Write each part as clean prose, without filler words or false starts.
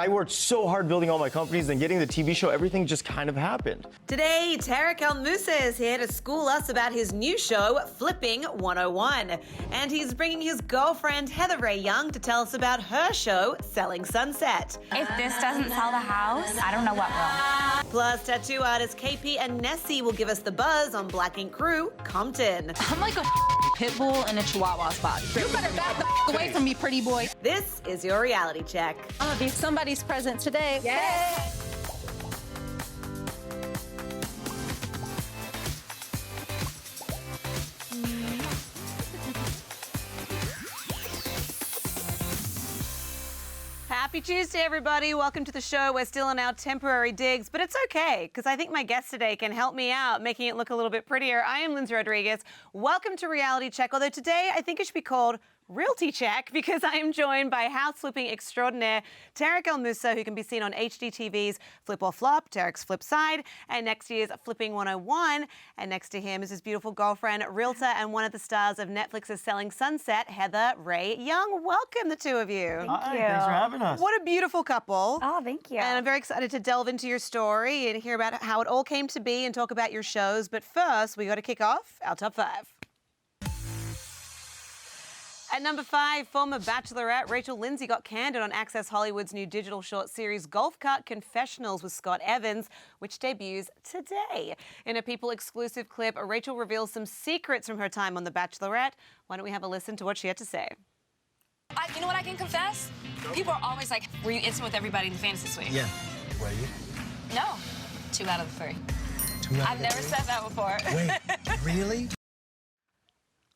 I worked so hard building all my companies and getting the TV show, everything just kind of happened. Today, Tarek El Moussa is here to school us about his new show, Flipping 101. And he's bringing his girlfriend, Heather Rae Young, to tell us about her show, Selling Sunset. If this doesn't sell the house, I don't know what will. Plus, tattoo artist KP Nessie will give us the buzz on Black Ink Crew Compton. I'm like a pit bull in a chihuahua's body. You better back the away from me, pretty boy. This is your reality check. I'll be somebody's present today. Yay! Happy Tuesday, everybody. Welcome to the show. We're still in our temporary digs, but it's okay, because I think my guest today can help me out, making it look a little bit prettier. I am Lyndsey Rodrigues. Welcome to Reality Check, although today I think it should be called Realty Check, because I am joined by house flipping extraordinaire Tarek El Moussa, who can be seen on HGTV's Flip or Flop, Tarek's Flip Side, and next year's Flipping 101. And next to him is his beautiful girlfriend, realtor, and one of the stars of Netflix's Selling Sunset, Heather Rae Young. Welcome, the two of you. Thank you. Thanks for having us. What a beautiful couple. Oh, thank you. And I'm very excited to delve into your story and hear about how it all came to be and talk about your shows. But first, we got to kick off our top 5. At number 5, former Bachelorette Rachel Lyndsey got candid on Access Hollywood's new digital short series Golf Cart Confessionals with Scott Evans, which debuts today. In a People exclusive clip, Rachel reveals some secrets from her time on The Bachelorette. Why don't we have a listen to what she had to say? You know what I can confess? People are always like, were you intimate with everybody in the fantasy suite? Yeah. Were you? No. 2 out of the 3. 2 out I've of the never 3? said that before. Wait, really?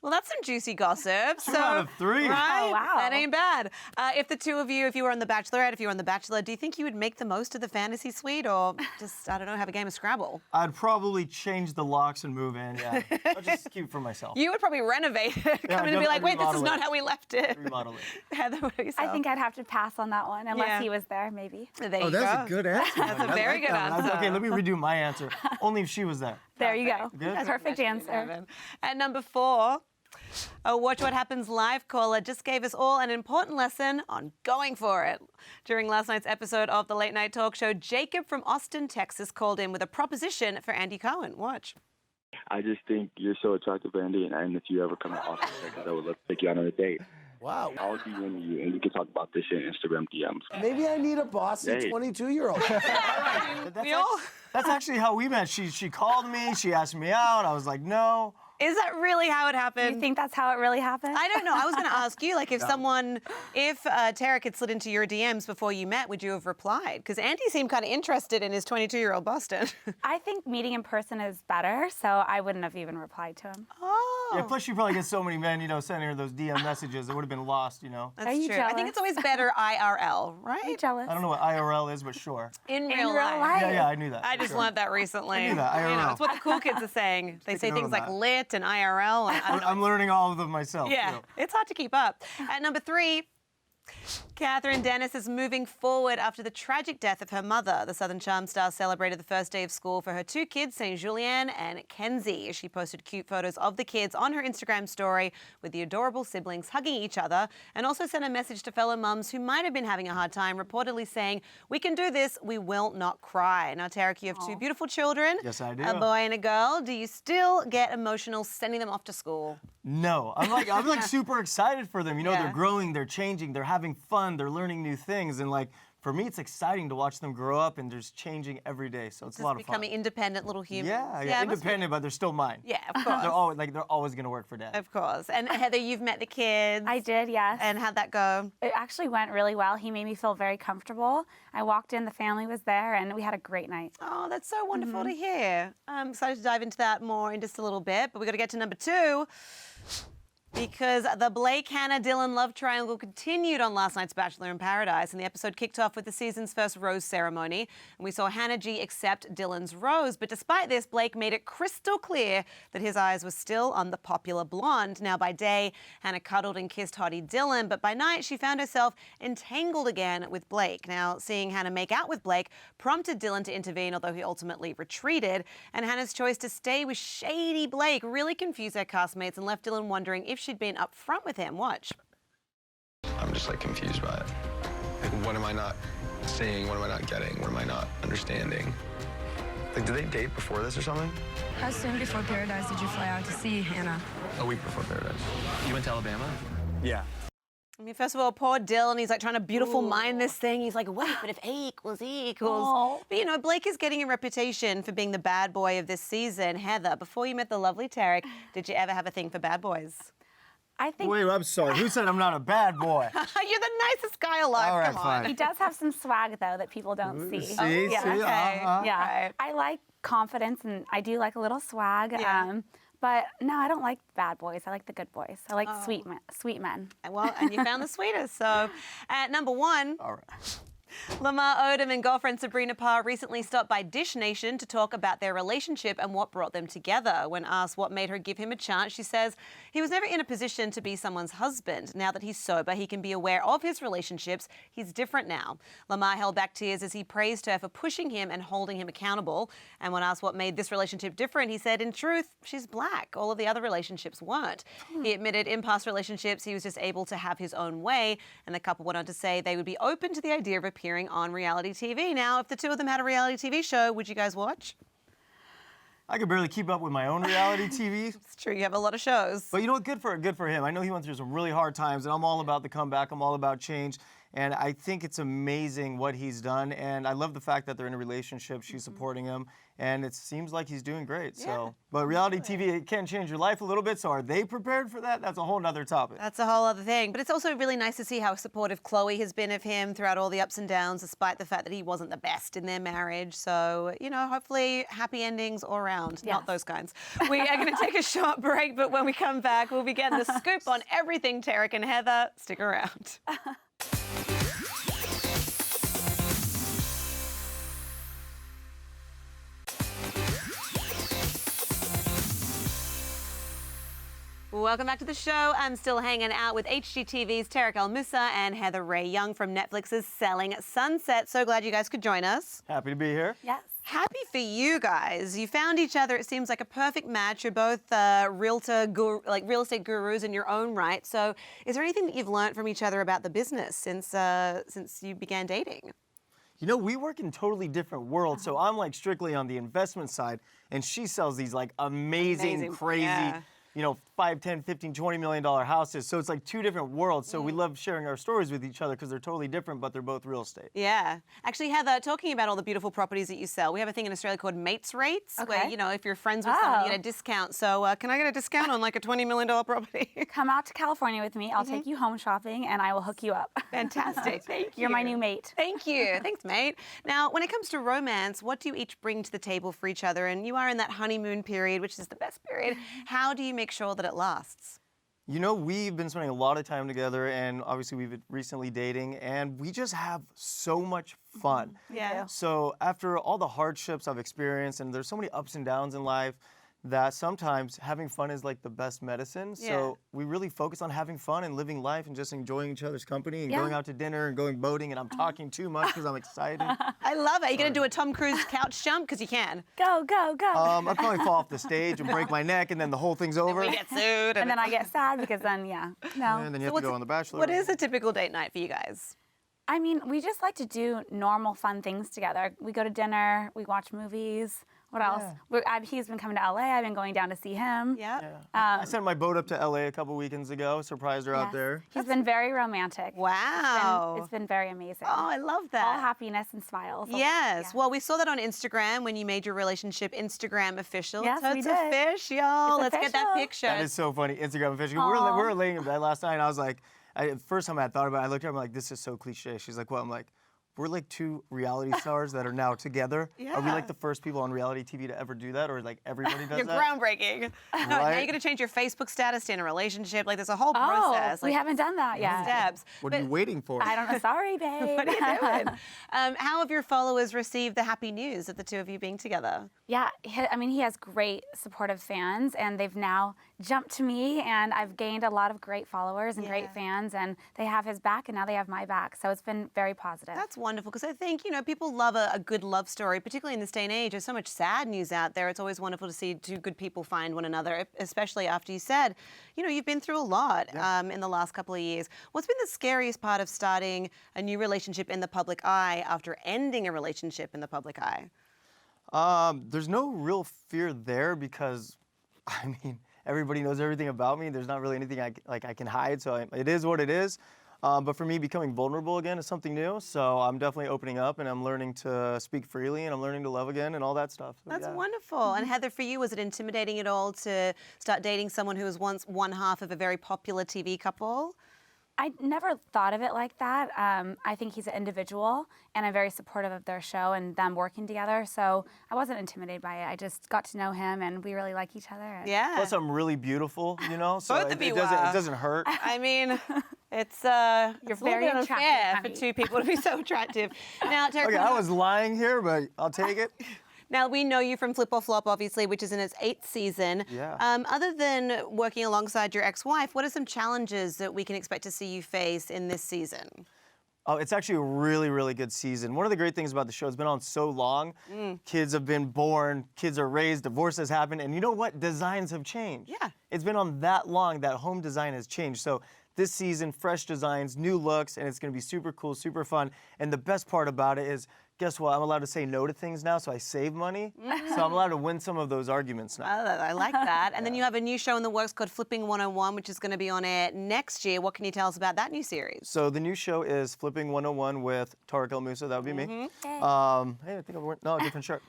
Well, that's some juicy gossip. 2 out of 3. Right? Oh, wow. That ain't bad. If the two of you, if you were on The Bachelorette, if you were on The Bachelor, do you think you would make the most of the fantasy suite or just, I don't know, have a game of Scrabble? I'd probably change the locks and move in, yeah. I'll just keep it for myself. You would probably renovate it, come in and be like, wait, this is not how we left it. Remodel it. Heather, what do you say? I think I'd have to pass on that one, unless Yeah. he was there, maybe. There Oh, you that's go. a good answer. That's a very good answer. Okay, let me redo my answer. Only if she was there. There you go. Good. Perfect answer. At number 4, a Watch What Happens live caller just gave us all an important lesson on going for it. During last night's episode of the Late Night Talk Show, Jacob from Austin, Texas called in with a proposition for Andy Cohen. Watch. I just think you're so attractive, Andy, and if you ever come to Austin, Texas, I would love to take you on a date. Wow. I'll see you and we can talk about this in Instagram DMs. Maybe I need a bossy Hey. 22-year-old. That's actually how we met. She called me, she asked me out, I was like, no. Is that really how it Do happened? you think that's how it really happened? I don't know. I was going to ask you, like, if Tarek had slid into your DMs before you met, would you have replied? Because Andy seemed kind of interested in his 22-year-old Boston. I think meeting in person is better, so I wouldn't have even replied to him. Oh. Yeah, plus she probably gets so many men, sending her those DM messages, it would have been lost, That's Are you true. I think it's always better IRL, right? I'm jealous. I don't know what IRL is, but sure. In In real real life. life. Yeah, I knew that. I just Sure. learned that recently. I knew that, IRL. It's what the cool kids are saying. They say Taking things note like of that. lit and IRL. And I don't know. I'm learning all of them myself. Yeah, it's hard to keep up. At number 3, Catherine Dennis is moving forward after the tragic death of her mother. The Southern Charm star celebrated the first day of school for her 2 kids, St. Julian and Kenzie. She posted cute photos of the kids on her Instagram story with the adorable siblings hugging each other, and also sent a message to fellow mums who might have been having a hard time, reportedly saying, "We can do this, we will not cry." Now, Tarek, you have 2 beautiful children. Yes, I do. A boy and a girl. Do you still get emotional sending them off to school? No, I'm like super excited for them. Yeah. They're growing, they're changing, they're having fun, they're learning new things, and like for me, it's exciting to watch them grow up and just changing every day. So it's a lot of fun. Becoming independent little humans. Yeah, it must be- independent, but they're still mine. Yeah, of course. They're always gonna work for Dad. Of course. And Heather, you've met the kids. I did, yes. And how'd that go? It actually went really well. He made me feel very comfortable. I walked in, the family was there, and we had a great night. Oh, that's so wonderful to hear. I'm excited to dive into that more in just a little bit, but we got to get to number 2. Because the Blake, Hannah, Dylan love triangle continued on last night's Bachelor in Paradise, and the episode kicked off with the season's first rose ceremony. And we saw Hannah G accept Dylan's rose, but despite this, Blake made it crystal clear that his eyes were still on the popular blonde. Now, by day, Hannah cuddled and kissed hottie Dylan, but by night, she found herself entangled again with Blake. Now, seeing Hannah make out with Blake prompted Dylan to intervene, although he ultimately retreated. And Hannah's choice to stay with shady Blake really confused her castmates and left Dylan wondering if she'd been upfront with him. Watch. I'm just like confused by it. Like, what am I not seeing? What am I not getting? What am I not understanding? Like, did they date before this or something? How soon before Paradise did you fly out to see Hannah? A week before Paradise. You went to Alabama? Yeah. I mean, first of all, poor Dylan, he's like trying to beautiful mind this thing. He's like, wait, but if A equals E equals. Oh. But you know, Blake is getting a reputation for being the bad boy of this season. Heather, before you met the lovely Tarek, did you ever have a thing for bad boys? I think Wait, I'm sorry. Who said I'm not a bad boy? You're the nicest guy alive. All right, Come on. fine. he does have some swag, though, that people don't see. See? yeah. See? Okay. Yeah, I like confidence, and I do like a little swag. Yeah. But no, I don't like bad boys. I like the good boys. I like sweet men. Well, and you found the sweetest. So, at number 1, All right. Lamar Odom and girlfriend Sabrina Parr recently stopped by Dish Nation to talk about their relationship and what brought them together. When asked what made her give him a chance, she says he was never in a position to be someone's husband. Now that he's sober, he can be aware of his relationships. He's different now. Lamar held back tears as he praised her for pushing him and holding him accountable. And when asked what made this relationship different, he said, in truth, she's black. All of the other relationships weren't. He admitted in past relationships, he was just able to have his own way. And the couple went on to say they would be open to the idea of appearing on reality TV. Now, if the two of them had a reality TV show, would you guys watch? I could barely keep up with my own reality TV. It's true, you have a lot of shows. But you know what? Good for him. I know he went through some really hard times, and I'm all about the comeback. I'm all about change. And I think it's amazing what he's done. And I love the fact that they're in a relationship. She's supporting him. And it seems like he's doing great. So, but reality TV, it can change your life a little bit. So are they prepared for that? That's a whole nother topic. That's a whole other thing. But it's also really nice to see how supportive Chloe has been of him throughout all the ups and downs, despite the fact that he wasn't the best in their marriage. So, you know, hopefully happy endings all around, not those kinds. We are going to take a short break, but when we come back, we'll be getting the scoop on everything Tarek and Heather. Stick around. Welcome back to the show. I'm still hanging out with HGTV's Tarek El Moussa and Heather Rae Young from Netflix's Selling Sunset. So glad you guys could join us. Happy to be here. Yes. Happy for you guys. You found each other. It seems like a perfect match. You're both real estate gurus in your own right. So is there anything that you've learned from each other about the business since you began dating? You know, we work in totally different worlds. So I'm like strictly on the investment side, and she sells these like amazing crazy, yeah. you know, $5, $10, $15, $20 million houses. So it's like two different worlds. So we love sharing our stories with each other because they're totally different, but they're both real estate. Yeah. Actually, Heather, talking about all the beautiful properties that you sell, we have a thing in Australia called mates rates, where, you know, if you're friends with someone, you get a discount. So can I get a discount on like a $20 million property? Come out to California with me. I'll take you home shopping, and I will hook you up. Fantastic. Thank you. You're my new mate. Thank you. Thanks, mate. Now, when it comes to romance, what do you each bring to the table for each other? And you are in that honeymoon period, which is the best period. How do you make sure that it lasts? You know, we've been spending a lot of time together, and obviously we've been recently dating, and we just have so much fun. Yeah. So after all the hardships I've experienced, and there's so many ups and downs in life, that sometimes having fun is like the best medicine. So we really focus on having fun and living life and just enjoying each other's company and going out to dinner and going boating. And I'm talking too much because I'm excited. I love it. Are you going to do a Tom Cruise couch jump? Because you can. Go, go, go. I'd probably fall off the stage and break my neck, and then the whole thing's over. We get sued. and then I get sad because then, no. And then you have to go on The Bachelor. What is a typical date night for you guys? I mean, we just like to do normal, fun things together. We go to dinner, we watch movies. What else? He's been coming to LA. I've been going down to see him. Yeah. I sent my boat up to LA a couple weekends ago, surprised her out there. He's been very romantic. Wow. It's been very amazing. Oh, I love that. All happiness and smiles. Yes. Well, we saw that on Instagram when you made your relationship Instagram official. Yes, so we it's did. official. Let's get that official. picture. That is so funny. Instagram official. We were laying in bed last night, and I was like, the first time I had thought about it, I looked at her, I'm like, this is so cliche. She's like, what? I'm like, we're like two reality stars that are now together. Are we like the first people on reality TV to ever do that, or like everybody does You're that? groundbreaking. No, now you're going to change your Facebook status to in a relationship. Like, there's a whole process. We haven't done that yet. Steps. What are you waiting for? I don't know. Sorry, babe. What are you doing? How have your followers received the happy news of the two of you being together? Yeah, he has great supportive fans, and they've now jumped to me, and I've gained a lot of great followers and Yeah. great fans, and they have his back, and now they have my back. So it's been very positive. That's wonderful, because I think, people love a good love story, particularly in this day and age. There's so much sad news out there. It's always wonderful to see two good people find one another, especially after you said, you've been through a lot in the last couple of years. What's been the scariest part of starting a new relationship in the public eye after ending a relationship in the public eye? There's no real fear there because, everybody knows everything about me. There's not really anything I can hide, so it is what it is. But for me, becoming vulnerable again is something new. So I'm definitely opening up, and I'm learning to speak freely, and I'm learning to love again, and all that stuff. So, That's yeah. wonderful. And Heather, for you, was it intimidating at all to start dating someone who was once one half of a very popular TV couple? I never thought of it like that. I think he's an individual, and I'm very supportive of their show and them working together. So I wasn't intimidated by it. I just got to know him, and we really like each other. Yeah. Plus, I'm really beautiful, so Both of you it are. doesn't hurt. It's You're a very little bit unfair attractive, for honey. two people to be so attractive. Now, Tarek, Okay, I was lying here, but I'll take it. now we know you from Flip or Flop, obviously, which is in its 8th season. Yeah. Other than working alongside your ex-wife, what are some challenges that we can expect to see you face in this season? Oh, it's actually a really, really good season. One of the great things about the show, it's been on so long. Kids have been born, kids are raised, divorces happen, and you know what? Designs have changed. Yeah. It's been on that long that home design has changed. So this season, fresh designs, new looks, and it's gonna be super cool, super fun. And the best part about it is, guess what? I'm allowed to say no to things now, so I save money. So I'm allowed to win some of those arguments now. Oh, I like that. And then you have a new show in the works called Flipping 101, which is going to be on air next year. What can you tell us about that new series? So the new show is Flipping 101 with Tarek El Moussa. That would be me. Hey, I think I'm wearing, no, a different shirt.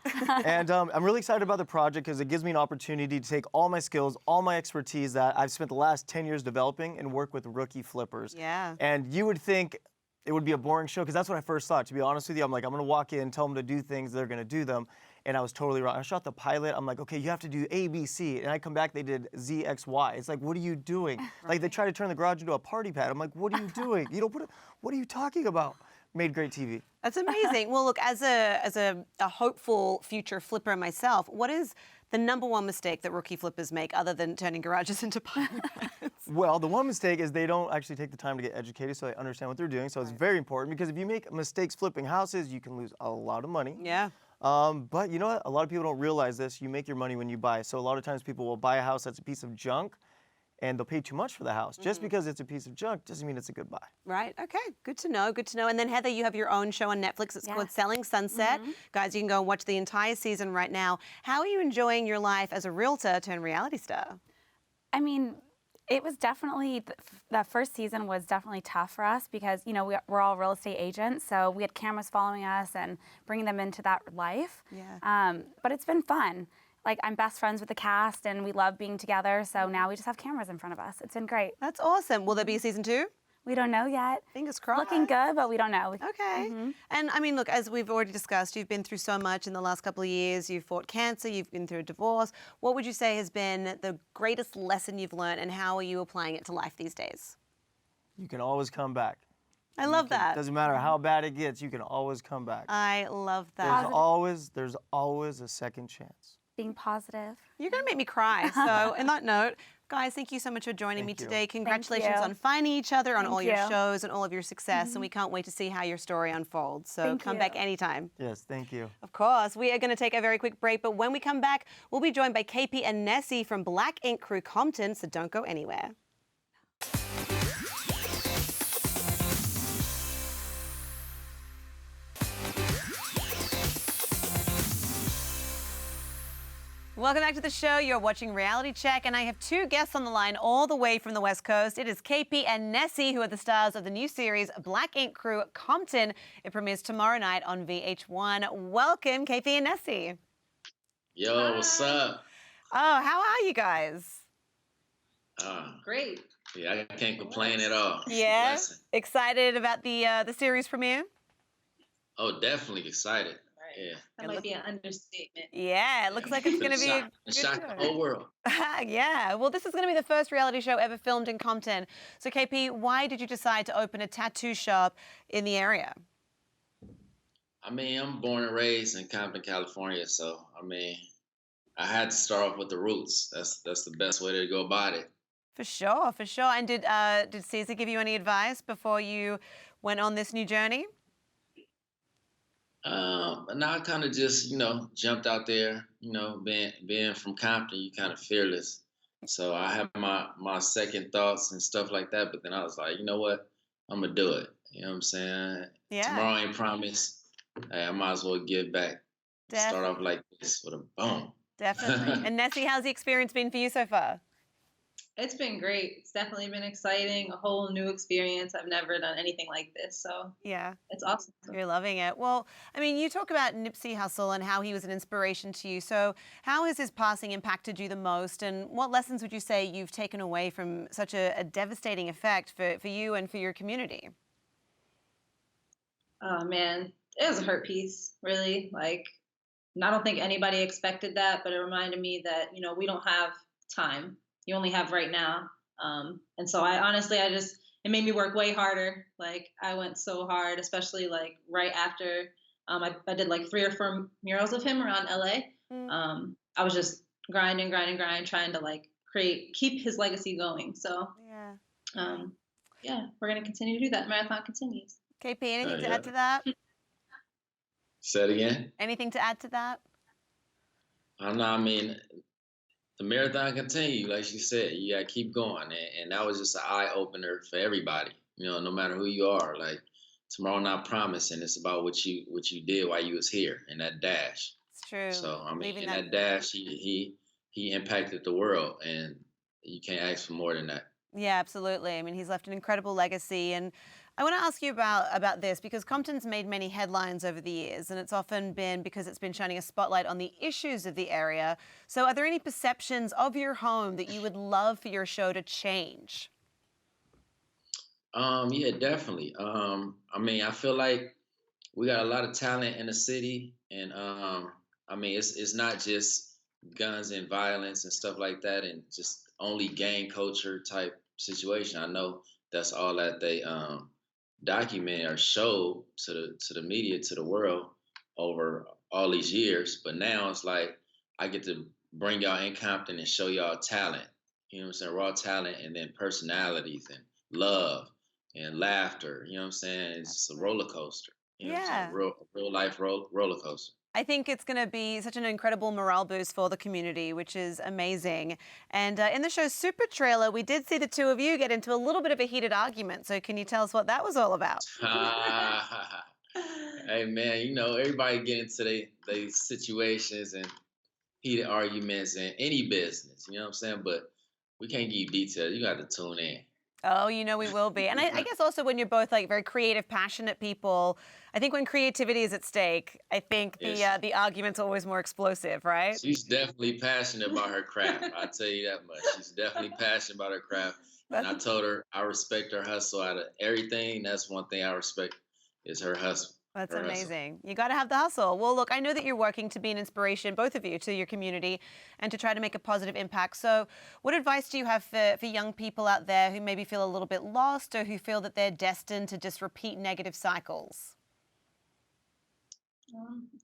And I'm really excited about the project because it gives me an opportunity to take all my skills, all my expertise that I've spent the last 10 years developing and work with rookie flippers. Yeah. And you would think it would be a boring show because that's what I first thought. To be honest with you, I'm like, I'm gonna walk in, tell them to do things, they're gonna do them. And I was totally wrong. I shot the pilot. I'm like, okay, you have to do A, B, C. And I come back, they did Z, X, Y. It's like, what are you doing? Like they try to turn the garage into a party pad. I'm like, what are you doing? What are you talking about? Made great TV. That's amazing. Well, look, as a hopeful future flipper myself, what is the #1 mistake that rookie flippers make other than turning garages into party pads? Well, the one mistake is they don't actually take the time to get educated so they understand what they're doing. So it's very important because if you make mistakes flipping houses, you can lose a lot of money. Yeah. But you know what? A lot of people don't realize this. You make your money when you buy. So a lot of times people will buy a house that's a piece of junk and they'll pay too much for the house. Just because it's a piece of junk doesn't mean it's a good buy. Right. Okay. Good to know. Good to know. And then Heather, you have your own show on Netflix. It's called Selling Sunset. Guys, you can go and watch the entire season right now. How are you enjoying your life as a realtor turned reality star? I mean, it was definitely, the first season was definitely tough for us because, we're all real estate agents, so we had cameras following us and bringing them into that life. Yeah. But it's been fun. Like, I'm best friends with the cast, and we love being together, so now we just have cameras in front of us. It's been great. That's awesome. Will there be a season 2? We don't know yet. Fingers crossed. Looking good, but we don't know. Okay. And I mean, look, as we've already discussed, you've been through so much in the last couple of years. You've fought cancer, you've been through a divorce. What would you say has been the greatest lesson you've learned, and how are you applying it to life these days? You can always come back. I love that. Doesn't matter how bad it gets, you can always come back. I love that. There's always a second chance. Being positive. You're going to make me cry. So, on that note, guys, thank you so much for joining me today. Congratulations on finding each other, on all your shows and all of your success. And we can't wait to see how your story unfolds. So come back anytime. Yes, thank you. Of course. We are going to take a very quick break. But when we come back, we'll be joined by KP and Nessie from Black Ink Crew Compton. So don't go anywhere. Welcome back to the show. You're watching Reality Check, and I have two guests on the line all the way from the West Coast. It is KP and Nessie, who are the stars of the new series Black Ink Crew Compton. It premieres tomorrow night on VH1. Welcome, KP and Nessie. Yo, what's up? Oh, how are you guys? Great. Yeah, I can't complain at all. Yeah? Blessing. Excited about the series premiere? Oh, definitely excited. Yeah. That might be an understatement. Yeah, it looks like it's going to be a good shock the whole world. Yeah, well, this is going to be the first reality show ever filmed in Compton. So, KP, why did you decide to open a tattoo shop in the area? I mean, I'm born and raised in Compton, California, so, I mean, I had to start off with the roots. That's the best way to go about it. For sure, for sure. And did Caesar give you any advice before you went on this new journey? And I kind of just, jumped out there. Being from Compton, you kind of fearless. So I had my second thoughts and stuff like that. But then I was like, you know what? I'm gonna do it. You know what I'm saying? Yeah. Tomorrow ain't promised. Hey, I might as well give back. Start off like this with a boom. Definitely. And Nessie, how's the experience been for you so far? It's been great. It's definitely been exciting, a whole new experience. I've never done anything like this, so yeah, it's awesome. You're loving it. Well, I mean, you talk about Nipsey Hussle and how he was an inspiration to you. So how has his passing impacted you the most, and what lessons would you say you've taken away from such a devastating effect for you and for your community? Oh, man, it was a hurt piece, really. Like, I don't think anybody expected that, but it reminded me that, we don't have time. You only have right now. And so it made me work way harder. Like, I went so hard, especially like right after I did like 3 or 4 murals of him around LA. I was just grinding, trying to like keep his legacy going. So we're going to continue to do that. Marathon continues. KP, anything to add to that? Say it again. Anything to add to that? I mean, the marathon continue, like she said. You gotta keep going, and that was just an eye opener for everybody. No matter who you are. Like, tomorrow not promised, and it's about what you did while you was here in that dash. It's true. So I mean, in that dash, he impacted the world, and you can't ask for more than that. Yeah, absolutely. I mean, he's left an incredible legacy. And I want to ask you about this, because Compton's made many headlines over the years, and it's often been because it's been shining a spotlight on the issues of the area. So are there any perceptions of your home that you would love for your show to change? Yeah, definitely. I mean, I feel like we got a lot of talent in the city, and I mean, it's not just guns and violence and stuff like that, and just only gang culture type situation. I know that's all that they document or show to the media, to the world over all these years. But now it's like I get to bring y'all in Compton and show y'all talent. You know what I'm saying? Raw talent, and then personalities and love and laughter. You know what I'm saying? It's just a roller coaster. You know what I'm saying? Real life roller coaster. I think it's going to be such an incredible morale boost for the community, which is amazing. And in the show's super trailer, we did see the two of you get into a little bit of a heated argument. So can you tell us what that was all about? Hey, man, everybody get into they situations and heated arguments in any business. You know what I'm saying? But we can't give you details. You got to tune in. Oh, we will be. And I guess also when you're both like very creative, passionate people, I think when creativity is at stake, I think the argument's always more explosive, right? She's definitely passionate about her craft. I'll tell you that much. She's definitely passionate about her craft. And I told her I respect her hustle out of everything. That's one thing I respect is her hustle. That's amazing. You got to have the hustle. Well, look, I know that you're working to be an inspiration, both of you, to your community and to try to make a positive impact. So what advice do you have for young people out there who maybe feel a little bit lost or who feel that they're destined to just repeat negative cycles?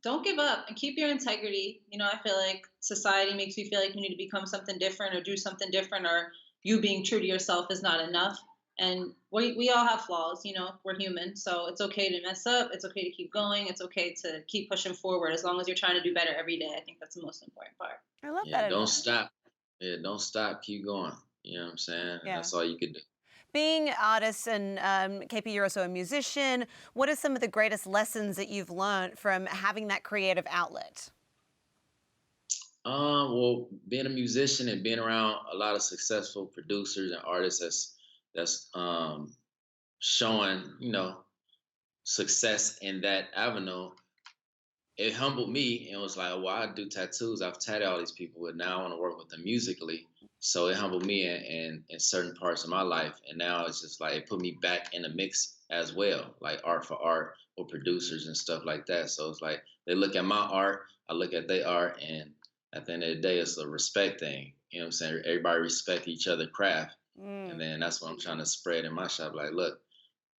Don't give up and keep your integrity. I feel like society makes you feel like you need to become something different or do something different, or you being true to yourself is not enough. And we all have flaws, we're human. So it's okay to mess up. It's okay to keep going. It's okay to keep pushing forward as long as you're trying to do better every day. I think that's the most important part. I love that. Don't stop. Yeah, don't stop. Keep going. You know what I'm saying? Yeah. That's all you can do. Being artists and KP, you're also a musician. What are some of the greatest lessons that you've learned from having that creative outlet? Well, being a musician and being around a lot of successful producers and artists that's showing, success in that avenue, it humbled me and was like, well, I do tattoos. I've tattooed all these people, but now I want to work with them musically. So it humbled me in certain parts of my life. And now it's just like, it put me back in the mix as well, like art for art or producers and stuff like that. So it's like, they look at my art, I look at their art, and at the end of the day, it's a respect thing. You know what I'm saying? Everybody respect each other's craft. And then that's what I'm trying to spread in my shop. Like, look,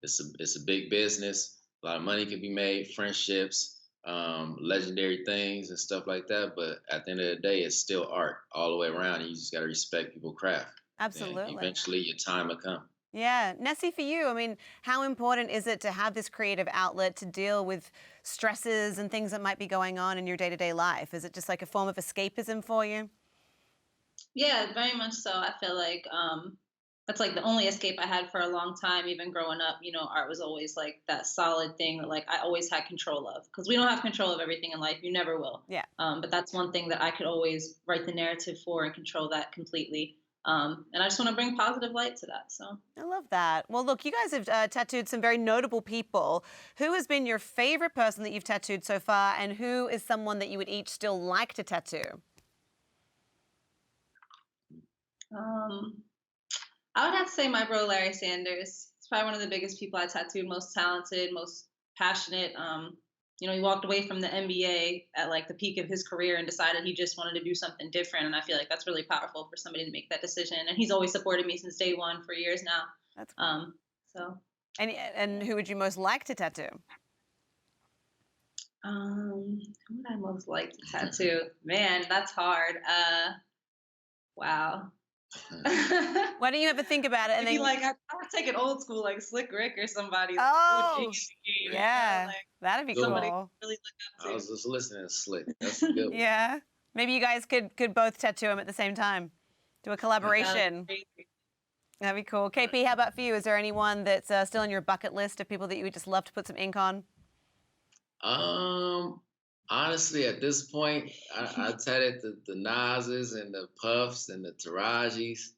it's a big business. A lot of money can be made, friendships, legendary things and stuff like that. But at the end of the day, it's still art all the way around. And you just got to respect people's craft. Absolutely. And eventually, your time will come. Yeah. Nessie, for you, I mean, how important is it to have this creative outlet to deal with stresses and things that might be going on in your day-to-day life? Is it just like a form of escapism for you? Yeah, very much so. I feel like that's like the only escape I had for a long time. Even growing up, you know, art was always like that solid thing that like I always had control of, because we don't have control of everything in life. You never will. Yeah. But that's one thing that I could always write the narrative for and control that completely. And I just want to bring positive light to that. So I love that. Well, look, you guys have tattooed some very notable people. Who has been your favorite person that you've tattooed so far, and who is someone that you would each still like to tattoo? I would have to say my bro Larry Sanders. He's probably one of the biggest people I tattooed, most talented, most passionate. You know, he walked away from the NBA at like the peak of his career and decided he just wanted to do something different. And I feel like that's really powerful for somebody to make that decision. And he's always supported me since day one for years now. That's cool. So. And who would you most like to tattoo? Who would I most like to tattoo? Man, that's hard. Wow. Why don't you ever think about it and then like I would take it old school, like Slick Rick or somebody. Oh, game, yeah, you know, like, that'd be somebody cool. really look up to. I was just listening to Slick. That's a good one. Yeah, maybe you guys could both tattoo him at the same time, do a collaboration. That'd be cool. KP, how about for you? Is there anyone that's still on your bucket list of people that you would just love to put some ink on? Honestly, at this point, I tatted the Nas's and the Puffs and the Tarajis,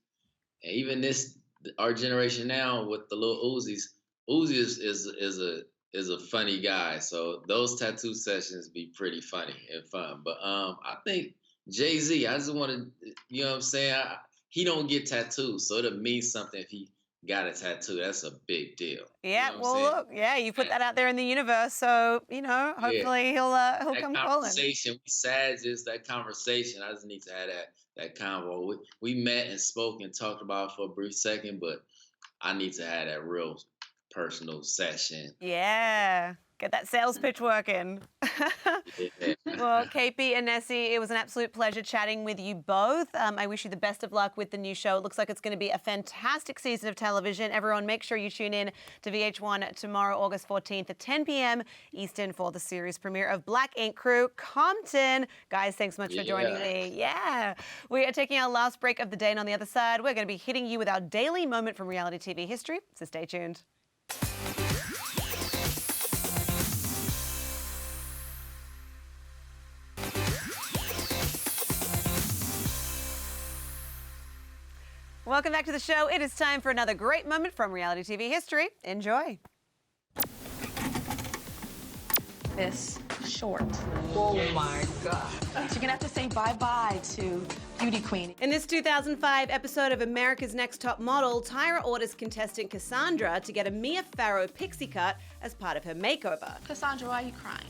and even our generation now with the little Uzis. Uzi is a funny guy, so those tattoo sessions be pretty funny and fun. But I think Jay-Z, I just want to, you know what I'm saying? He don't get tattoos, so it means something if he got a tattoo. That's a big deal. Yeah, you know well, look, yeah, you put that out there in the universe, so you know, hopefully he'll come calling. Conversation, we sad just that conversation. I just need to have that convo. We met and spoke and talked about it for a brief second, but I need to have that real personal session. Yeah. Get that sales pitch working. Well, KP and Nessie, it was an absolute pleasure chatting with you both. I wish you the best of luck with the new show. It looks like it's going to be a fantastic season of television. Everyone, make sure you tune in to VH1 tomorrow, August 14th at 10 p.m. Eastern for the series premiere of Black Ink Crew Compton. Guys, thanks so much for joining me. Yeah. We are taking our last break of the day, and on the other side, we're going to be hitting you with our daily moment from reality TV history, so stay tuned. Welcome back to the show. It is time for another great moment from reality TV history. Enjoy. This short. Oh my God. You're gonna have to say bye-bye to Beauty Queen. In this 2005 episode of America's Next Top Model, Tyra orders contestant Cassandra to get a Mia Farrow pixie cut as part of her makeover. Cassandra, why are you crying?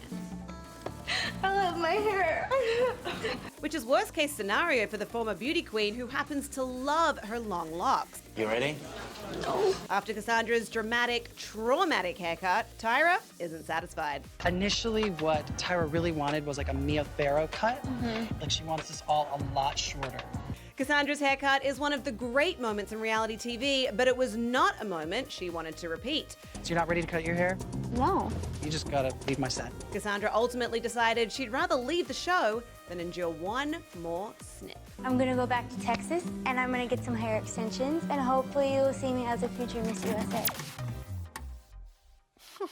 I love my hair. Which is worst case scenario for the former beauty queen who happens to love her long locks. You ready? No. After Cassandra's dramatic, traumatic haircut, Tyra isn't satisfied. Initially, what Tyra really wanted was like a Mia Farrow cut. Like she wants this all a lot shorter. Cassandra's haircut is one of the great moments in reality TV, but it was not a moment she wanted to repeat. So you're not ready to cut your hair? No. You just gotta leave my set. Cassandra ultimately decided she'd rather leave the show than endure one more snip. I'm gonna go back to Texas and I'm gonna get some hair extensions and hopefully you'll see me as a future Miss USA.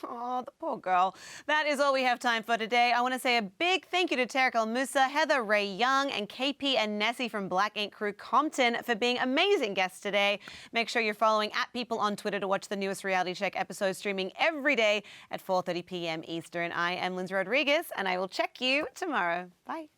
Oh, the poor girl. That is all we have time for today. I want to say a big thank you to Tarek El Moussa, Heather Rae Young, and KP and Nessie from Black Ink Crew Compton for being amazing guests today. Make sure you're following @People on Twitter to watch the newest Reality Check episode streaming every day at 4:30 p.m. Eastern. I am Lyndsey Rodrigues, and I will check you tomorrow. Bye.